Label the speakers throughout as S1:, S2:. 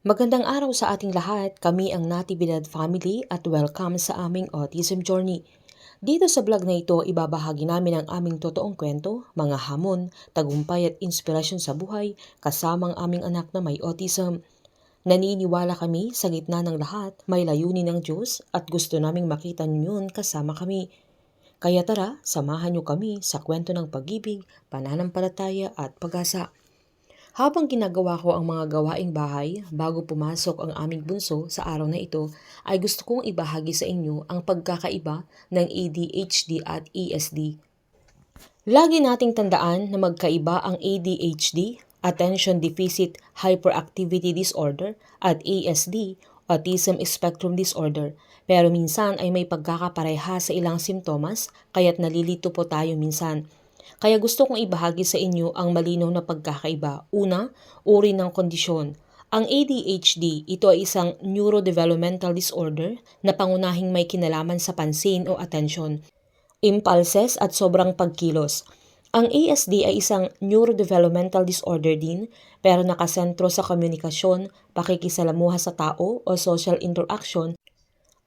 S1: Magandang araw sa ating lahat. Kami ang Natividad Family at welcome sa aming Autism Journey. Dito sa vlog na ito, ibabahagi namin ang aming totoong kwento, mga hamon, tagumpay at inspirasyon sa buhay kasama ang aming anak na may autism. Naniniwala kami sa gitna ng lahat, may layunin ng Diyos at gusto naming makita niyo yun kasama kami. Kaya tara, samahan niyo kami sa kwento ng pag-ibig, pananampalataya at pag-asa. Habang ginagawa ko ang mga gawaing bahay bago pumasok ang aming bunso sa araw na ito, ay gusto kong ibahagi sa inyo ang pagkakaiba ng ADHD at ESD. Lagi nating tandaan na magkaiba ang ADHD, Attention Deficit Hyperactivity Disorder, at ASD, Autism Spectrum Disorder. Pero minsan ay may pagkakapareha sa ilang simptomas, kaya't nalilito po tayo minsan. Kaya gusto kong ibahagi sa inyo ang malinaw na pagkakaiba. Una, uri ng kondisyon. Ang ADHD, ito ay isang neurodevelopmental disorder na pangunahing may kinalaman sa pansin o atensyon, impulses at sobrang pagkilos. Ang ASD ay isang neurodevelopmental disorder din, pero nakasentro sa komunikasyon, pakikisalamuha sa tao o social interaction,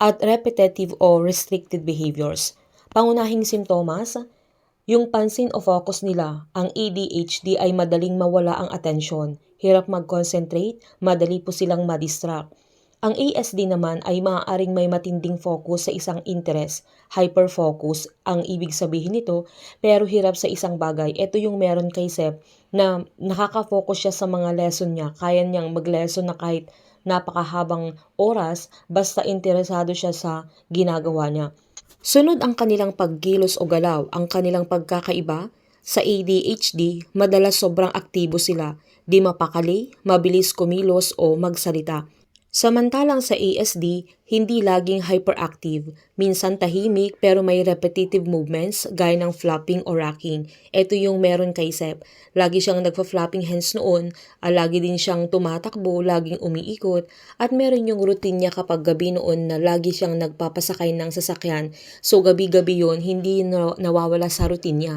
S1: at repetitive o restricted behaviors. Pangunahing simptomas, yung pansin o focus nila, ang ADHD ay madaling mawala ang atensyon, hirap mag-concentrate, madali po silang madistract. Ang ASD naman ay maaaring may matinding focus sa isang interest, hyperfocus ang ibig sabihin nito, pero hirap sa isang bagay. Ito yung meron kay Sep na nakaka-focus siya sa mga lesson niya, kaya niyang mag-lesson na kahit napakahabang oras basta interesado siya sa ginagawa niya. Sunod ang kanilang pagkilos o galaw, ang kanilang pagkakaiba. Sa ADHD, madalas sobrang aktibo sila, di mapakali, mabilis kumilos o magsalita. Samantalang sa ASD, hindi laging hyperactive, minsan tahimik pero may repetitive movements gaya ng flopping o rocking. Ito yung meron kay Sep. Lagi siyang nagpa-flopping hands noon, lagi din siyang tumatakbo, laging umiikot, at meron yung routine niya kapag gabi noon na lagi siyang nagpapasakay ng sasakyan. So gabi-gabi yun, hindi nawawala sa routine niya.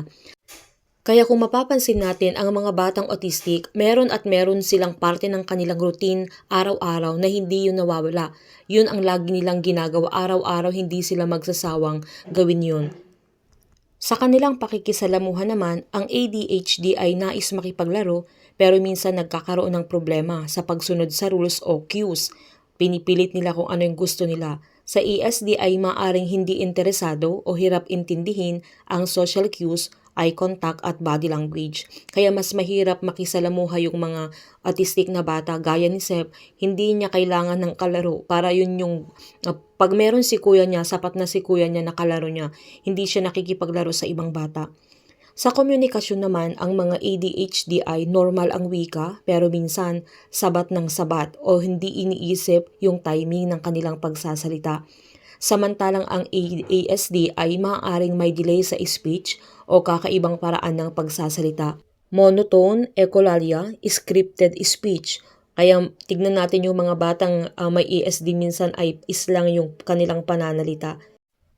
S1: Kaya kung mapapansin natin ang mga batang autistic, meron at meron silang parte ng kanilang routine araw-araw na hindi yun nawawala. Yun ang lagi nilang ginagawa araw-araw, hindi sila magsasawang gawin yun. Sa kanilang pakikisalamuha naman, ang ADHD ay nais makipaglaro pero minsan nagkakaroon ng problema sa pagsunod sa rules o cues. Pinipilit nila kung ano yung gusto nila. Sa ASD ay maaring hindi interesado o hirap intindihin ang social cues, eye contact at body language. Kaya mas mahirap makisalamuha yung mga autistic na bata gaya ni Sep, hindi niya kailangan ng kalaro para yun yung pag meron si kuya niya, sapat na si kuya niya na kalaro niya, hindi siya nakikipaglaro sa ibang bata. Sa komunikasyon naman, ang mga ADHD ay normal ang wika pero minsan sabat ng sabat o hindi iniisip yung timing ng kanilang pagsasalita. Samantalang ang ASD ay maaaring may delay sa speech o kakaibang paraan ng pagsasalita. Monotone, echolalia, scripted speech. Kaya tignan natin yung mga batang may ASD minsan ay islang yung kanilang pananalita.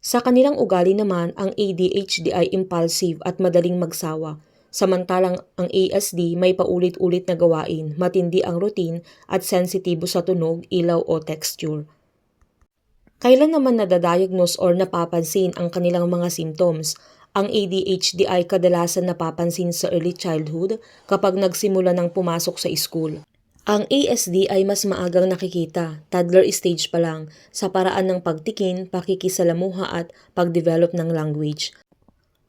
S1: Sa kanilang ugali naman, ang ADHD ay impulsive at madaling magsawa. Samantalang ang ASD may paulit-ulit na gawain, matindi ang routine at sensitibo sa tunog, ilaw o texture. Kailan naman nadadiagnose or napapansin ang kanilang mga symptoms? Ang ADHD ay kadalasan napapansin sa early childhood kapag nagsimula ng pumasok sa school. Ang ASD ay mas maagang nakikita, toddler stage pa lang, sa paraan ng pagtikin, pakikisalamuha at pagdevelop ng language.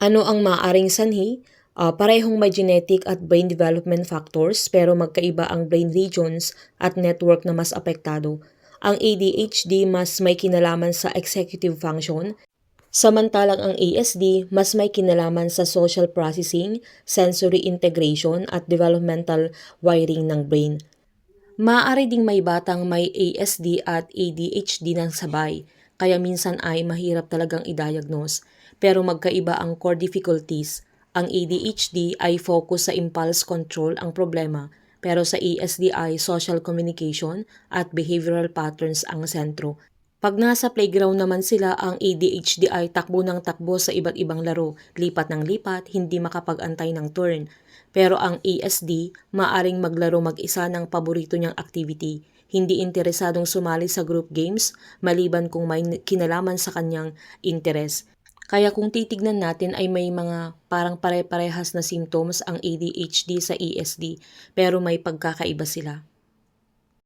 S1: Ano ang maaaring sanhi? Parehong may genetic at brain development factors pero magkaiba ang brain regions at network na mas apektado. Ang ADHD mas may kinalaman sa executive function, samantalang ang ASD mas may kinalaman sa social processing, sensory integration at developmental wiring ng brain. Maaari ding may batang may ASD at ADHD ng sabay, kaya minsan ay mahirap talagang i-diagnose. Pero magkaiba ang core difficulties. Ang ADHD ay focus sa impulse control ang problema, pero sa ASD ay social communication at behavioral patterns ang sentro. Pag nasa playground naman sila, ang ADHD ay takbo ng takbo sa iba't ibang laro, lipat ng lipat, hindi makapag-antay ng turn. Pero ang ESD, maaring maglaro mag-isa ng paborito niyang activity, hindi interesadong sumali sa group games maliban kung may kinalaman sa kanyang interes. Kaya kung titignan natin ay may mga parang pare-parehas na symptoms ang ADHD sa ESD pero may pagkakaiba sila.